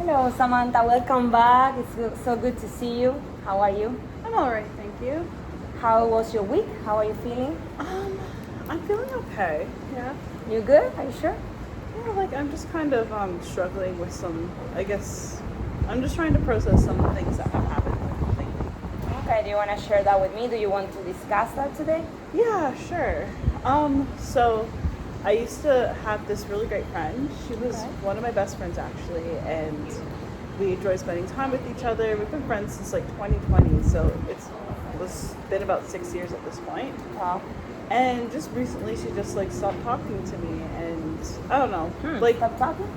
Hello, Samantha. Welcome back. It's so good to see you. How are you? I'm all right, thank you. How was your week? How are you feeling? I'm feeling okay. Yeah. You good? Are you sure? Yeah, like I'm just kind of struggling with some. I guess I'm just trying to process some things that have happened lately. Okay. Do you want to share that with me? Do you want to discuss that today? Yeah, sure. So I used to have this really great friend. She was Okay. one of my best friends actually, and we enjoy spending time with each other. We've been friends since like 2020, so it was been about 6 years at this point. Wow. And just recently, she just like stopped talking to me, and I don't know, like Stop talking.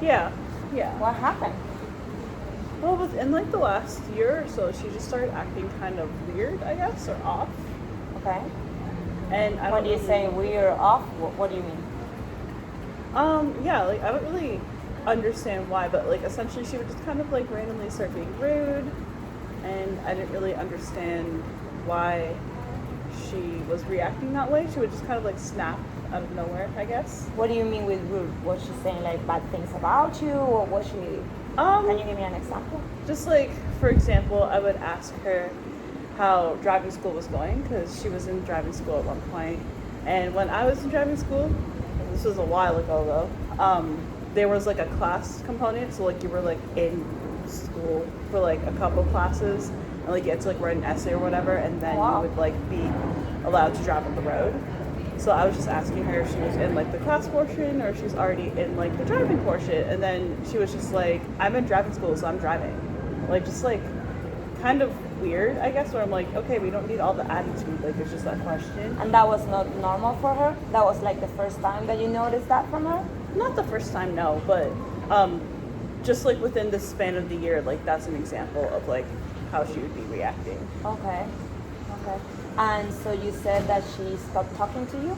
yeah, yeah. What happened? Well, within like the last year or so, she just started acting kind of weird, I guess, or off. Okay. And I When don't you really, say we're off, what do you mean? yeah, like I don't really understand why, but like essentially, she would just kind of like randomly start being rude, and I didn't really understand why she was reacting that way. She would just kind of like snap out of nowhere, I guess. What do you mean with rude? Was she saying like bad things about you, or was she? Can you give me an example? Just like, for example, I would ask her how driving school was going because she was in driving school at one point. And when I was in driving school, this was a while ago though, there was like a class component. So like you were like in school for like a couple classes and like you had to like write an essay or whatever, and then Wow. you would like be allowed to drive on the road. So I was just asking her if she was in like the class portion or if she's already in like the driving portion. And then she was just like, I'm in driving school, so I'm driving. Like just like kind of weird, I guess, where I'm like, okay, we don't need all the attitude. Like it's just that question. And that was not normal for her. That was like the first time that you noticed that from her. Not the first time, no, but just like within the span of the year, like that's an example of like how she would be reacting. Okay. Okay. And so you said that she stopped talking to you?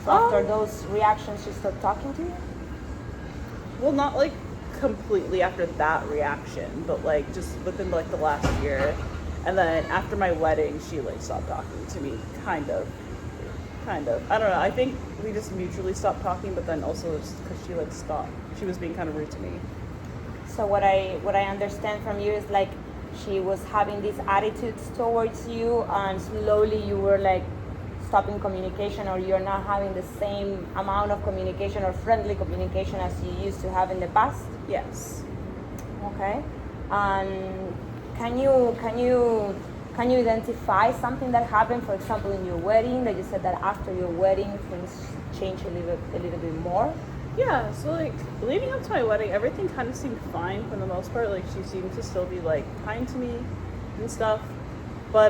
So after those reactions, she stopped talking to you? Well, not like completely after that reaction, but like just within like the last year. And then after my wedding, she like stopped talking to me, kind of. Kind of. I don't know. I think we just mutually stopped talking, but then also just because she like stopped, she was being kind of rude to me. So what I understand from you is like she was having these attitudes towards you, and slowly you were like stopping communication, or you're not having the same amount of communication or friendly communication as you used to have in the past. Yes. Okay. And can you identify something that happened, for example, in your wedding, that you said that after your wedding things changed a little bit more? Yeah, so like leading up to my wedding, everything kind of seemed fine for the most part. Like she seemed to still be like kind to me and stuff. But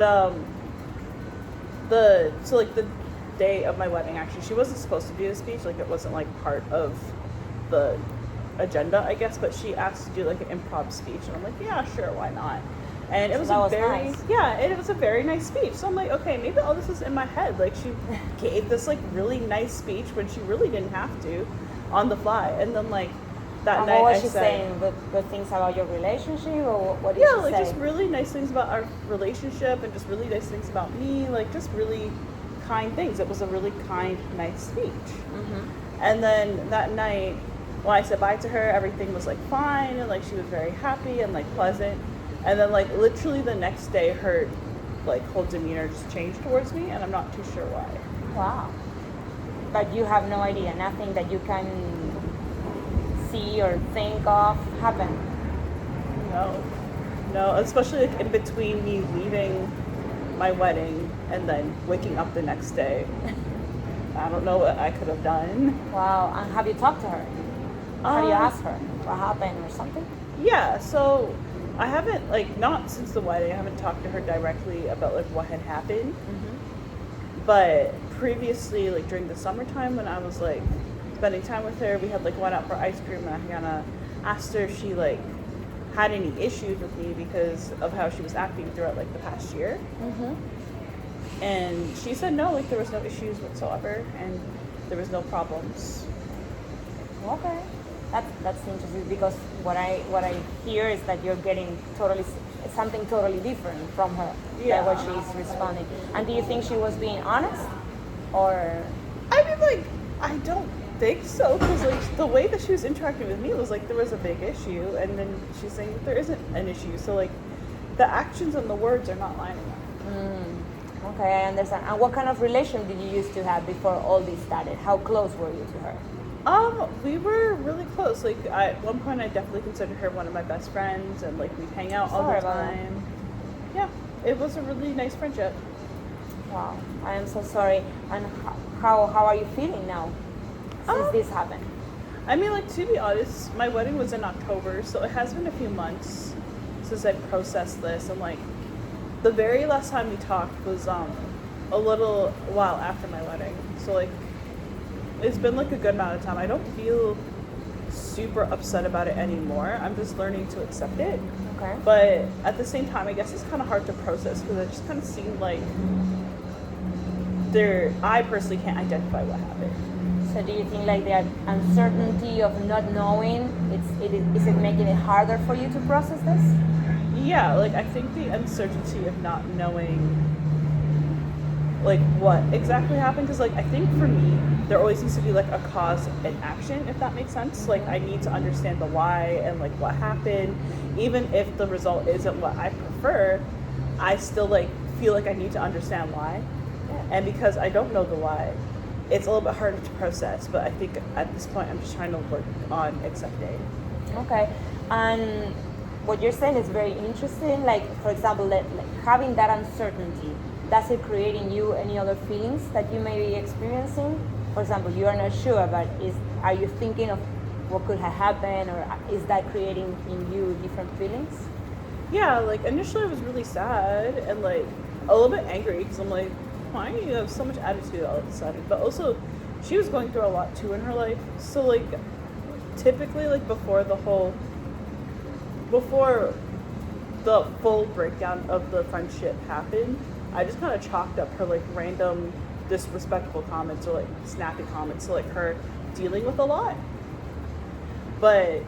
the day of my wedding, actually, she wasn't supposed to do the speech. Like it wasn't like part of the agenda, I guess. But she asked to do like an improv speech, and I'm like, yeah, sure, why not? And it was that a was very nice. yeah, it was a very nice speech. So I'm like, okay, maybe all this is in my head. Like she gave this like really nice speech when she really didn't have to, on the fly. And then like that And night what was I she said, saying? Good things about your relationship, or what did yeah, she like say? just really nice things about our relationship and just really nice things about me, like just really kind things. It was a really kind, nice speech. And then that night when I said bye to her, everything was like fine and like she was very happy and like pleasant. And then like literally the next day her like whole demeanor just changed towards me, and I'm not too sure why. Wow. But you have no idea, nothing that you can see or think of happened. No, no, especially like in between me leaving my wedding and then waking up the next day. I don't know what I could have done. Wow. And have you talked to her? Have you Um, asked her what happened or something? Yeah, so I haven't, like, not since the wedding, I haven't talked to her directly about, like, what had happened. But previously, like, during the summertime when I was, like, spending time with her, we had, like, went out for ice cream, and I kind of asked her if she, like, had any issues with me because of how she was acting throughout, like, the past year. And she said no, like, there was no issues whatsoever, and there was no problems. Okay. That's interesting, because what I hear is that you're getting something totally different from her. Yeah. What she's responding. And do you think she was being honest, or? I mean, like, I don't think so, because like the way that she was interacting with me was like there was a big issue, and then she's saying that there isn't an issue. So like the actions and the words are not lining up. Okay, I understand. And what kind of relation did you used to have before all this started? How close were you to her? We were really close. Like at one point, I definitely considered her one of my best friends, and like we'd hang out all Sorry the about that. time. Yeah, it was a really nice friendship. Wow, I am so sorry. And how are you feeling now since this happened? I mean, like, to be honest, my wedding was in October, so it has been a few months since I processed this. And like, the very last time we talked was a little while after my wedding. So like, it's been like a good amount of time. I don't feel super upset about it anymore. I'm just learning to accept it. Okay. But at the same time, I guess it's kind of hard to process because it just kind of seemed like I personally can't identify what happened. So do you think like the uncertainty of not knowing, is it making it harder for you to process this? Yeah, like I think the uncertainty of not knowing like what exactly happened, because like I think for me there always needs to be like a cause and action, if that makes sense. Like I need to understand the why and like what happened. Even if the result isn't what I prefer, I still like feel like I need to understand why. And because I don't know the why, it's a little bit harder to process. But I think at this point I'm just trying to work on accepting. Okay. And what you're saying is very interesting. Like, for example, like having that uncertainty, does it create in you any other feelings that you may be experiencing? For example, you are not sure, but are you thinking of what could have happened, or is that creating in you different feelings? Yeah, like initially I was really sad and like a little bit angry because I'm like, why do you have so much attitude all of a sudden? But also, she was going through a lot too in her life. So like, typically like before the full breakdown of the friendship happened, I just kind of chalked up her like random disrespectful comments or like snappy comments to like her dealing with a lot. But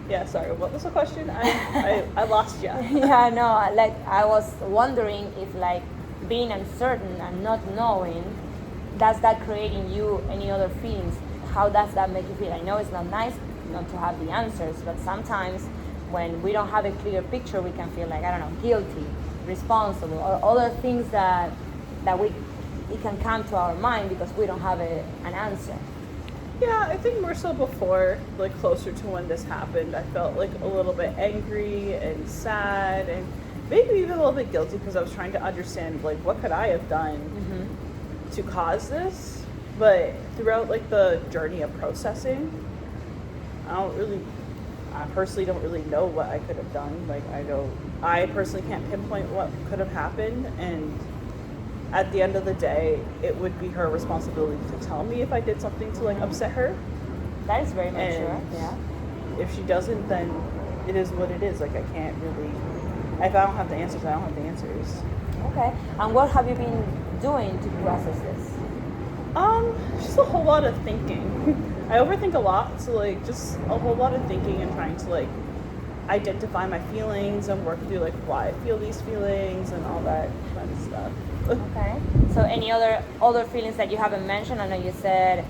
yeah, sorry, what was the question? I lost you. Yeah, no, like I was wondering if like being uncertain and not knowing, does that create in you any other feelings? How does that make you feel? I know it's not nice not to have the answers, but sometimes when we don't have a clear picture, we can feel like, I don't know, guilty, responsible, or other things that it can come to our mind because we don't have an answer. Yeah, I think more so before, like closer to when this happened, I felt like a little bit angry and sad and maybe even a little bit guilty because I was trying to understand like what could I have done to cause this. But throughout like the journey of processing, I personally don't really know what I could have done. Like I personally can't pinpoint what could have happened, and at the end of the day, it would be her responsibility to tell me if I did something to like upset her. That is very mature. And Yeah. if she doesn't, then it is what it is. Like I can't really. If I don't have the answers, I don't have the answers. Okay. And what have you been doing to process this? Just a whole lot of thinking. I overthink a lot, so like just a whole lot of thinking and trying to like identify my feelings and work through like why I feel these feelings and all that kind of stuff. Okay. So any other feelings that you haven't mentioned? I know you said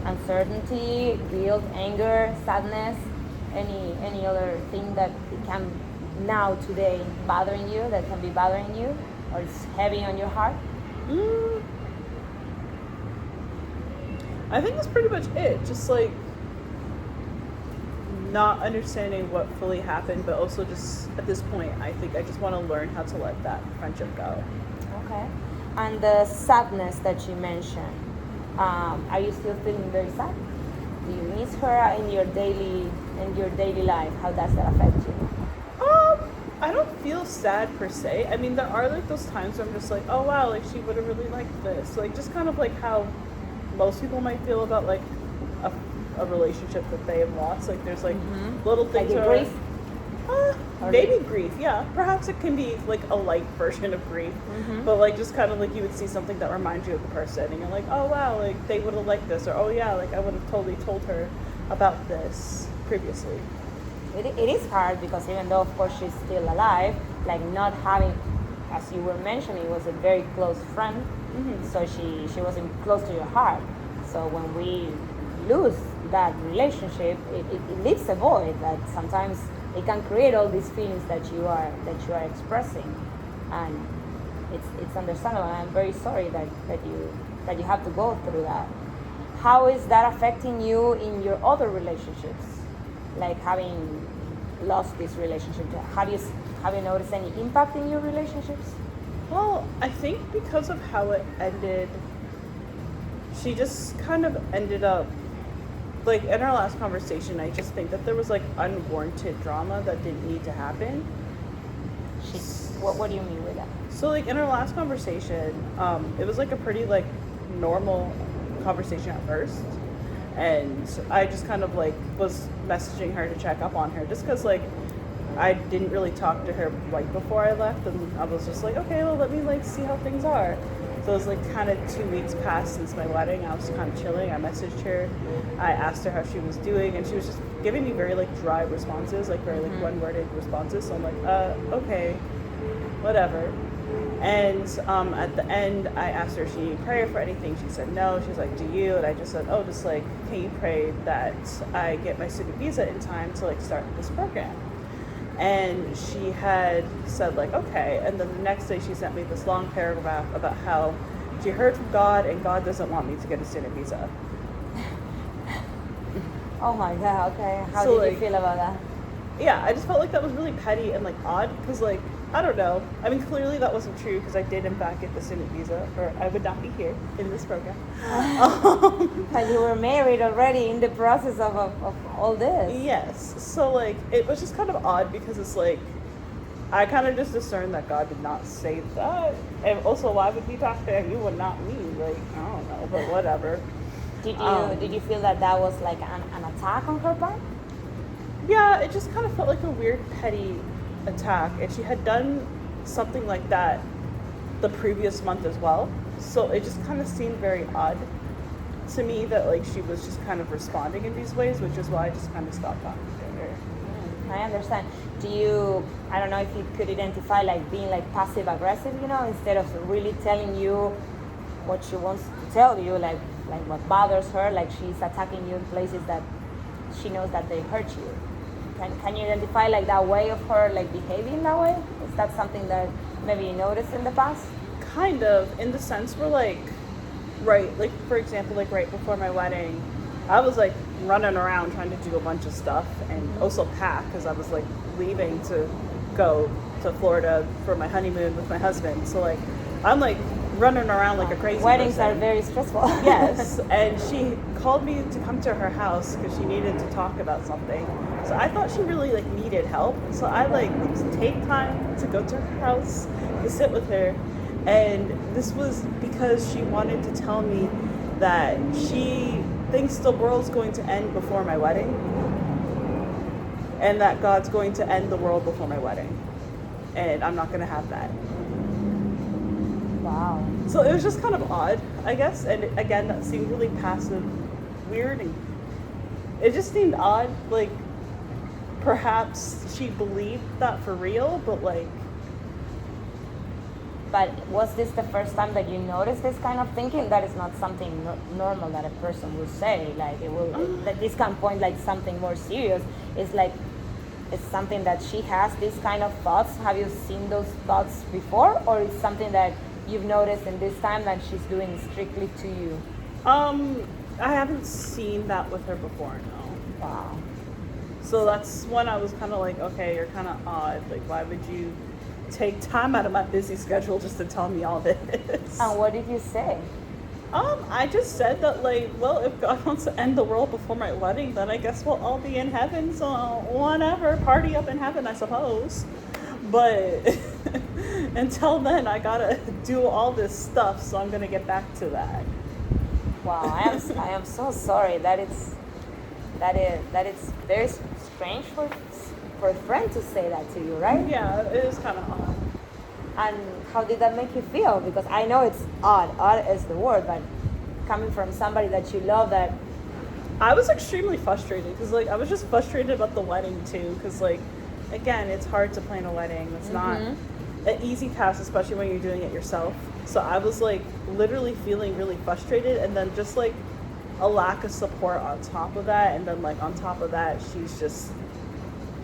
uncertainty, guilt, anger, sadness. Any other thing that it can now today bothering you, that can be bothering you, or it's heavy on your heart? I think that's pretty much it. Just like not understanding what fully happened, but also just at this point, I think I just want to learn how to let that friendship go. Okay. And the sadness that you mentioned, are you still feeling very sad? Do you miss her in your daily life? How does that affect you? I don't feel sad per se. I mean, there are like those times where I'm just like, oh wow, like she would have really liked this. Like just kind of like how most people might feel about like a relationship that they have lost. Like there's like little things. Like grief? Maybe grief, yeah. Perhaps it can be like a light version of grief. But like just kind of like you would see something that reminds you of the person and you're like, oh wow, like they would have liked this, or oh yeah, like I would have totally told her about this previously. It is hard because even though of course she's still alive, like not having, as you were mentioning, was a very close friend, so she wasn't close to your heart. So when we lose that relationship, it leaves a void that sometimes it can create all these feelings that you are expressing, and it's understandable. And I'm very sorry that you have to go through that. How is that affecting you in your other relationships? Like having lost this relationship, have you noticed any impact in your relationships? Well, I think because of how it ended, she just kind of ended up, like in our last conversation, I just think that there was like unwarranted drama that didn't need to happen. What do you mean with that? So like in our last conversation, it was like a pretty like normal conversation at first, and I just kind of like was messaging her to check up on her, just because like I didn't really talk to her right before I left, and I was just like, okay, well let me like see how things are. So it was like kind of 2 weeks passed since my wedding. I was kind of chilling. I messaged her. I asked her how she was doing, and she was just giving me very like dry responses, like very like one-worded responses. So I'm like, okay, whatever. And at the end, I asked her if she needed prayer for anything. She said no. She was like, do you? And I just said, oh, just like, can you pray that I get my student visa in time to like start this program? And she had said like, okay. And then the next day she sent me this long paragraph about how she heard from God and God doesn't want me to get a student visa. Oh my God, okay. How So, did you like, feel about that? Yeah, I just felt like that was really petty and like odd, because like, I don't know. I mean, clearly that wasn't true, because I did in fact get the student visa, or I would not be here in this program. And you were married already in the process of all this. Yes. So like it was just kind of odd, because it's like I kind of just discerned that God did not say that. And also, why would he talk to you and not me? Like, I don't know, but whatever. Did you feel that was like an attack on her part? Yeah, it just kind of felt like a weird petty attack, and she had done something like that the previous month as well. So it just kind of seemed very odd to me that like she was just kind of responding in these ways, which is why I just kind of stopped talking to her. I understand. I don't know if you could identify like being like passive aggressive, instead of really telling you what she wants to tell you, like what bothers her, like she's attacking you in places that she knows that they hurt you. Can you identify like that way of her like behaving that way? Is that something that maybe you noticed in the past? Kind of, in the sense where like, right, like for example, like right before my wedding, I was like running around trying to do a bunch of stuff and also pack, because I was like leaving to go to Florida for my honeymoon with my husband. So like I'm like running around like a crazy Weddings person. are very stressful. Yes, and she called me to come to her house because she needed to talk about something. So I thought she really like needed help. So I like take time to go to her house to sit with her, and this was because she wanted to tell me that she thinks the world's going to end before my wedding, and that God's going to end the world before my wedding, and I'm not going to have that. Wow. So it was just kind of odd, I guess, and again, that seemed really passive, weird, and it just seemed odd, like perhaps she believed that for real, but like... But was this the first time that you noticed this kind of thinking? That is not something normal that a person would say. Like that this can point like something more serious. It's like it's something that she has these kind of thoughts. Have you seen those thoughts before, or is something that you've noticed in this time that she's doing strictly to you? I haven't seen that with her before, no. Wow. So that's when I was kind of like, okay, you're kind of odd. Like, why would you take time out of my busy schedule just to tell me all this? And what did you say? I just said that, like, well, if God wants to end the world before my wedding, then I guess we'll all be in heaven. So whatever, party up in heaven, I suppose. But until then, I gotta do all this stuff. So I'm gonna get back to that. Wow, I am so sorry. That is very strange for a friend to say that to you, right? Yeah, it is kind of odd. And how did that make you feel? Because I know it's odd is the word, but coming from somebody that you love, that... I was extremely frustrated, because like I was just frustrated about the wedding too, because like again, it's hard to plan a wedding. It's not an easy task, especially when you're doing it yourself. So I was like literally feeling really frustrated, and then just like a lack of support on top of that, and then like on top of that,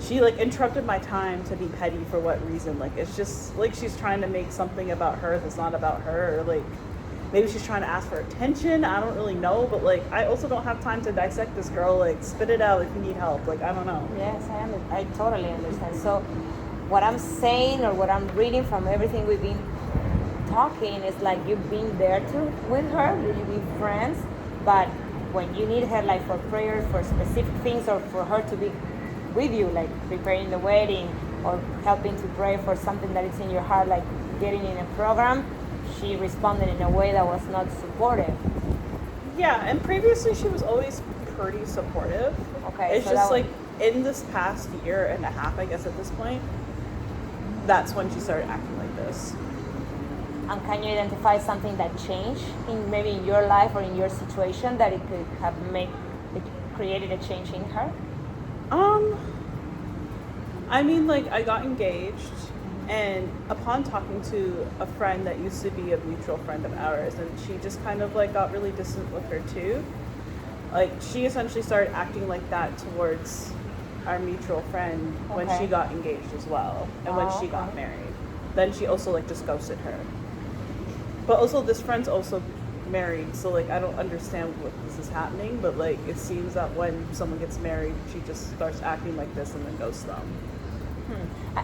she like interrupted my time to be petty for what reason? Like it's just like she's trying to make something about her that's not about her, or like maybe she's trying to ask for attention. I don't really know, but like I also don't have time to dissect this girl. Like spit it out if you need help. Like I don't know. Yes, I totally understand. So what I'm saying or what I'm reading from everything we've been talking is like you've been there with her, you've been friends, but when you need her like for prayers, for specific things, or for her to be with you, like preparing the wedding or helping to pray for something that is in your heart, like getting in a program, she responded in a way that was not supportive. Yeah, and previously she was always pretty supportive. Okay, it's so just like in this past year and a half, I guess at this point, that's when she started acting like this. And can you identify something that changed in maybe in your life or in your situation that it could have created a change in her? I mean, like I got engaged, and upon talking to a friend that used to be a mutual friend of ours, and she just kind of like got really distant with her too. Like she essentially started acting like that towards our mutual friend when she got engaged as well, and when she got married. Then she also like just ghosted her. But also this friend's also married, so like I don't understand what this is happening, but like it seems that when someone gets married, she just starts acting like this and then ghosts them.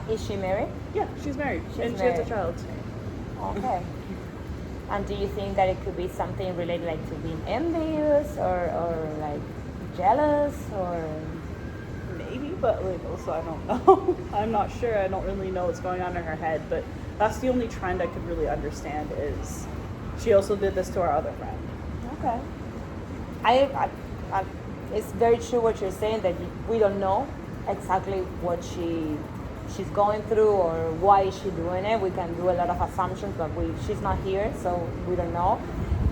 Is she married? Yeah, she's married. She's and married. she has a child. Okay. And do you think that it could be something related like to being envious or like jealous or Maybe, but like also I don't know. I'm not sure. I don't really know what's going on in her head, but that's the only trend I could really understand is she also did this to our other friend. Okay. I it's very true what you're saying that we don't know exactly what she's going through or why is she doing it. We can do a lot of assumptions, but she's not here, so we don't know.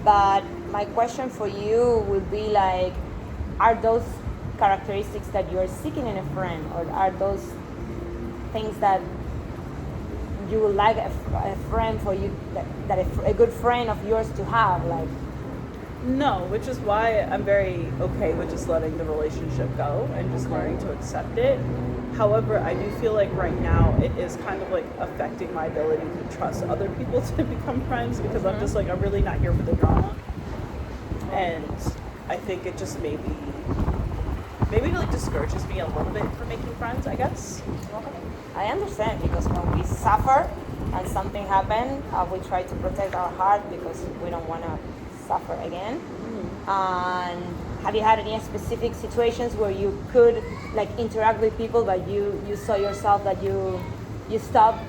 But my question for you would be like, are those characteristics that you're seeking in a friend, or are those things that you would like a friend for you, that a good friend of yours to have? Like, no, which is why I'm very okay with just letting the relationship go and just learning to accept it. However, I do feel like right now it is kind of like affecting my ability to trust other people to become friends, because I'm just like, I'm really not here for the drama. And I think it just maybe it like discourages me a little bit from making friends, I guess. I understand, because when we suffer and something happens, we try to protect our heart because we don't want to suffer again. And have you had any specific situations where you could like interact with people, but you saw yourself that you stopped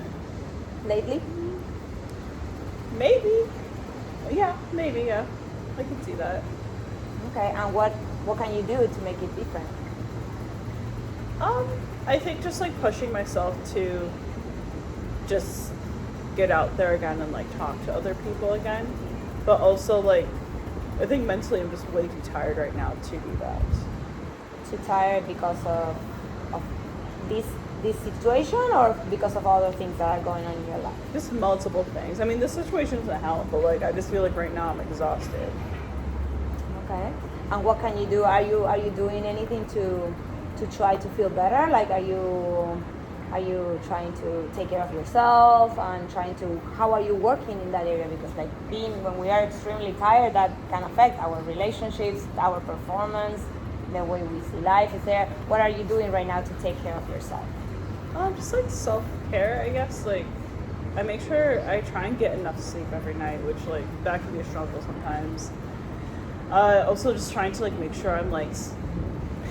lately? Maybe. Yeah, maybe, yeah. I can see that. Okay, and what can you do to make it different? I think just like pushing myself to just get out there again and like talk to other people again. But also like, I think mentally I'm just way too tired right now to do that. Too tired because of this situation, or because of other things that are going on in your life? Just multiple things. I mean, this situation isn't help, but like I just feel like right now I'm exhausted. Okay. And what can you do? Are you doing anything to try to feel better? Like, are you trying to take care of yourself and how are you working in that area? Because like when we are extremely tired, that can affect our relationships, our performance, the way we see life. What are you doing right now to take care of yourself? Just like self-care, I guess. Like I make sure I try and get enough sleep every night, which like that can be a struggle sometimes. Also just trying to like make sure I'm like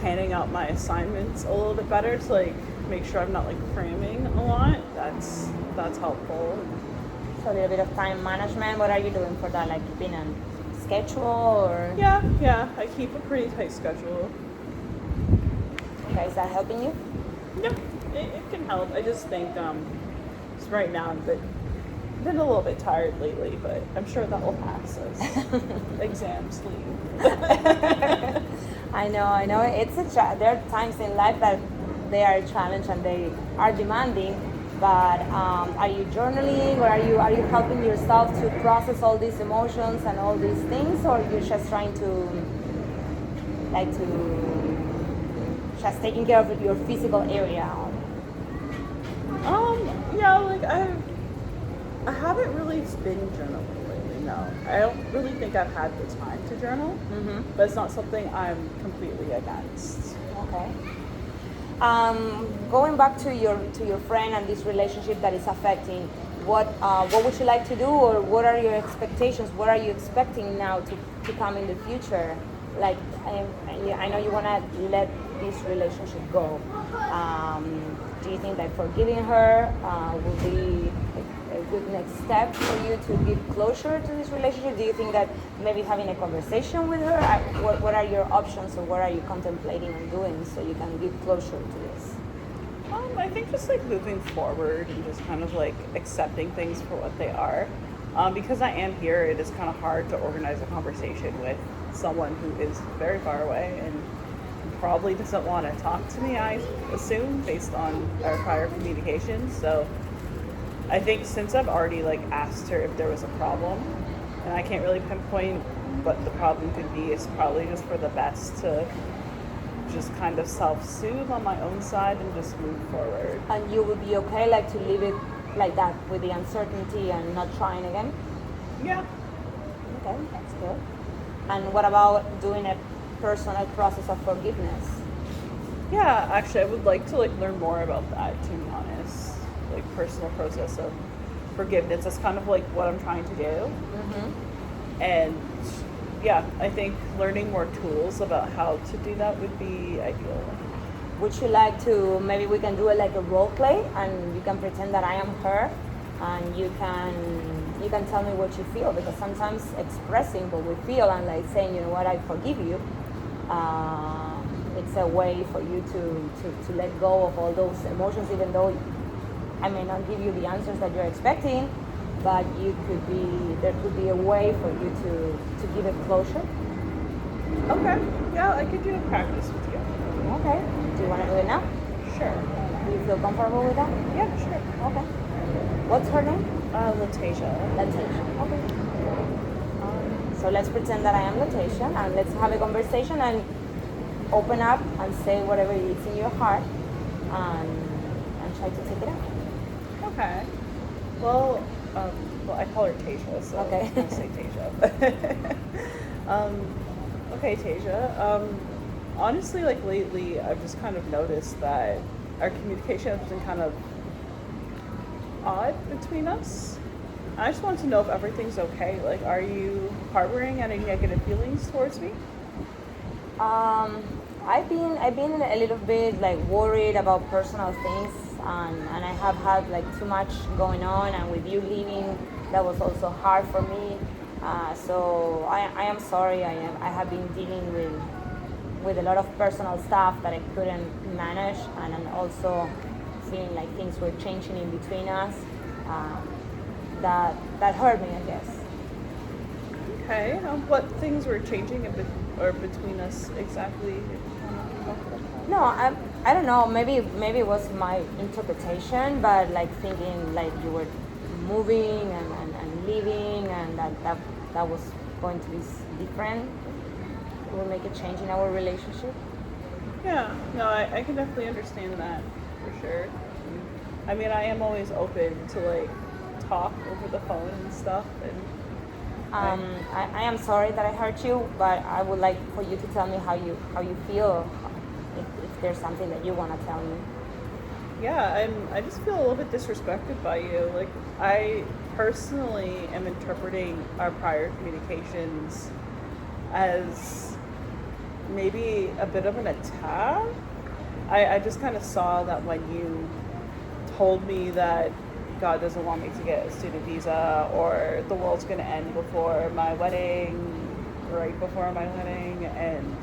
handing out my assignments a little bit better to like make sure I'm not like cramming a lot. That's helpful. So a little bit of time management. What are you doing for that? Like keeping a schedule or? Yeah. I keep a pretty tight schedule. Okay, is that helping you? Yeah, it can help. I just think just right now I've been a little bit tired lately, but I'm sure that will pass as exams leave. I know. There are times in life that they are a challenge and they are demanding. But are you journaling, or are you helping yourself to process all these emotions and all these things, or you're just trying to like to just taking care of your physical area? Yeah, like I haven't really been journaling lately. No, I don't really think I've had the time to journal. But it's not something I'm completely against. Okay. Going back to your friend and this relationship that is affecting, what would you like to do, or what are your expectations? What are you expecting now to come in the future? Like, I know you want to let this relationship go. Do you think that forgiving her will be a good next step for you to give closure to this relationship? Do you think that maybe having a conversation with her, what are your options, or what are you contemplating on doing so you can give closure to this? I think just like moving forward and just kind of like accepting things for what they are. Because I am here, it is kind of hard to organize a conversation with someone who is very far away and probably doesn't want to talk to me, I assume, based on our prior communication. So I think since I've already like asked her if there was a problem, and I can't really pinpoint what the problem could be, it's probably just for the best to just kind of self-soothe on my own side and just move forward. And you would be okay, like, to leave it like that with the uncertainty and not trying again? Yeah. Okay, that's good. And what about doing a personal process of forgiveness? Yeah, actually, I would like to like learn more about that, to be honest. Like personal process of forgiveness. That's kind of like what I'm trying to do. And yeah, I think learning more tools about how to do that would be ideal. Would you like to, maybe we can do it like a role play, and you can pretend that I am her, and you can tell me what you feel, because sometimes expressing what we feel and like saying, you know what, I forgive you, it's a way for you to let go of all those emotions, even though I may not give you the answers that you're expecting, but there could be a way for you to give it closure. Okay. Yeah, I could do a practice with you. Okay. Do you want to do it now? Sure. Do you feel comfortable with that? Yeah, sure. Okay. What's her name? Latasia. Latasia. Okay. So let's pretend that I am Latasia, and let's have a conversation and open up and say whatever is in your heart, and try to take it out. Okay. Well, I call her Tasia, so Okay. I'll say Tasia. Okay, Tasia. Honestly, like lately, I've just kind of noticed that our communication has been kind of odd between us. I just want to know if everything's okay. Like, are you harboring any negative feelings towards me? I've been a little bit like worried about personal things, and I have had like too much going on, and with you leaving, that was also hard for me. So I am sorry. I have been dealing with a lot of personal stuff that I couldn't manage, and I'm also feeling like things were changing in between us. That hurt me, I guess. Okay. What things were changing between us exactly? No, I don't know. Maybe it was my interpretation, but like thinking like you were moving and leaving, and that was going to be different. It will make a change in our relationship. Yeah. No, I can definitely understand that for sure. I mean, I am always open to like talk over the phone and stuff, and I am sorry that I hurt you, but I would like for you to tell me how you feel, if there's something that you want to tell me. yeah, I just feel a little bit disrespected by you. Like, I personally am interpreting our prior communications as maybe a bit of an attack. I just kind of saw that when you told me that God doesn't want me to get a student visa, or the world's going to end before my wedding, right before my wedding, and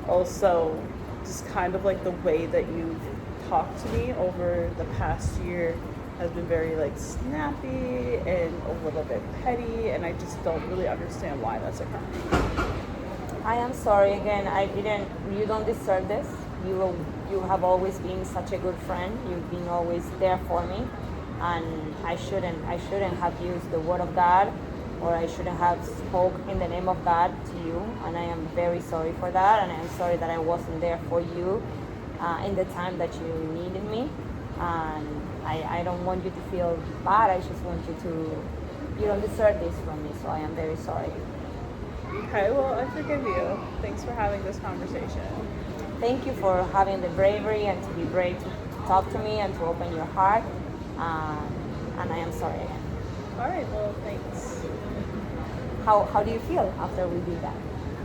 also just kind of like the way that you've talked to me over the past year has been very like snappy and a little bit petty, and I just don't really understand why that's occurring. I am sorry again. You don't deserve this. You have always been such a good friend. You've been always there for me, and I shouldn't have used the word of God or I shouldn't have spoke in the name of God to you, and I am very sorry for that, and I am sorry that I wasn't there for you in the time that you needed me. And I don't want you to feel bad. I just want you to, you don't deserve this from me, so I am very sorry. Okay, well, I forgive you. Thanks for having this conversation. Thank you for having the bravery and to be brave to talk to me and to open your heart. And I am sorry again. All right, well, thanks. How do you feel after we did that?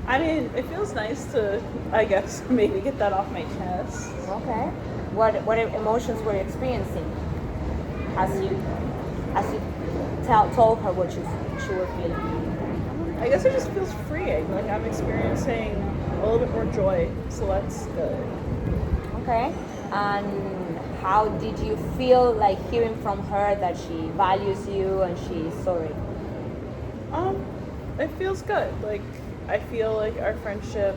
I mean, it feels nice to, I guess, maybe get that off my chest. Okay. What emotions were you experiencing as you told her what you were feeling? I guess it just feels freeing. Like I'm experiencing a little bit more joy, so that's good. Okay. And how did you feel like hearing from her that she values you and she's sorry? It feels good. Like I feel like our friendship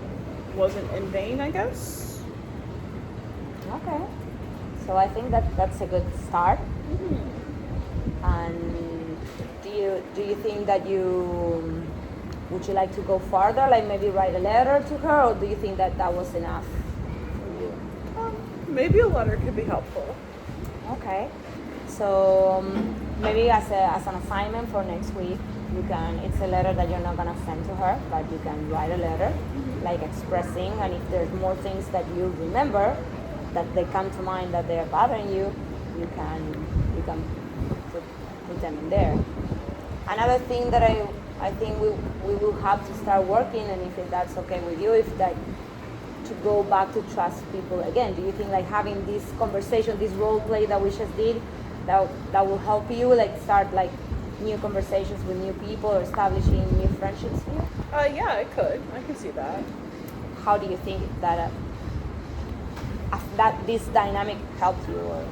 wasn't in vain, I guess. Okay. So I think that's a good start. Mm-hmm. And do you think that would you like to go further, like maybe write a letter to her, or do you think that was enough for you? Maybe a letter could be helpful. Okay. So maybe as an assignment for next week, it's a letter that you're not gonna send to her, but you can write a letter, like expressing, and if there's more things that you remember that they come to mind that they are bothering you, you can put them in there. Another thing that I think we will have to start working, and if that's okay with you, if that to go back to trust people again. Do you think like having this conversation, this role play that we just did, that will help you like start like new conversations with new people or establishing new friendships here? Yeah, it could. I can see that. How do you think that that this dynamic helped you? Or?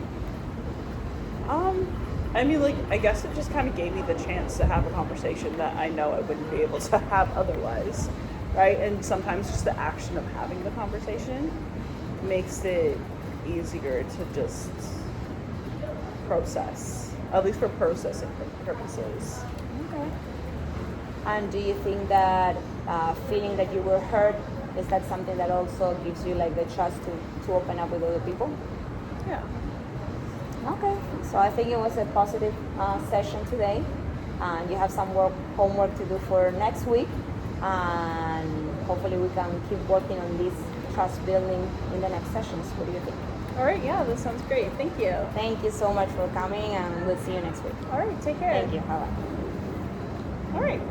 I mean, like, I guess it just kind of gave me the chance to have a conversation that I know I wouldn't be able to have otherwise, right? And sometimes just the action of having the conversation makes it easier to just process, at least for processing purposes. Okay. And do you think that feeling that you were hurt, is that something that also gives you like the trust to open up with other people? Yeah. Okay, so I think it was a positive session today, and you have some homework to do for next week, and hopefully we can keep working on this trust building in the next sessions. What do you think? All right, yeah, that sounds great. Thank you. Thank you so much for coming, and we'll see you next week. All right, take care. Thank you. Bye-bye. All right.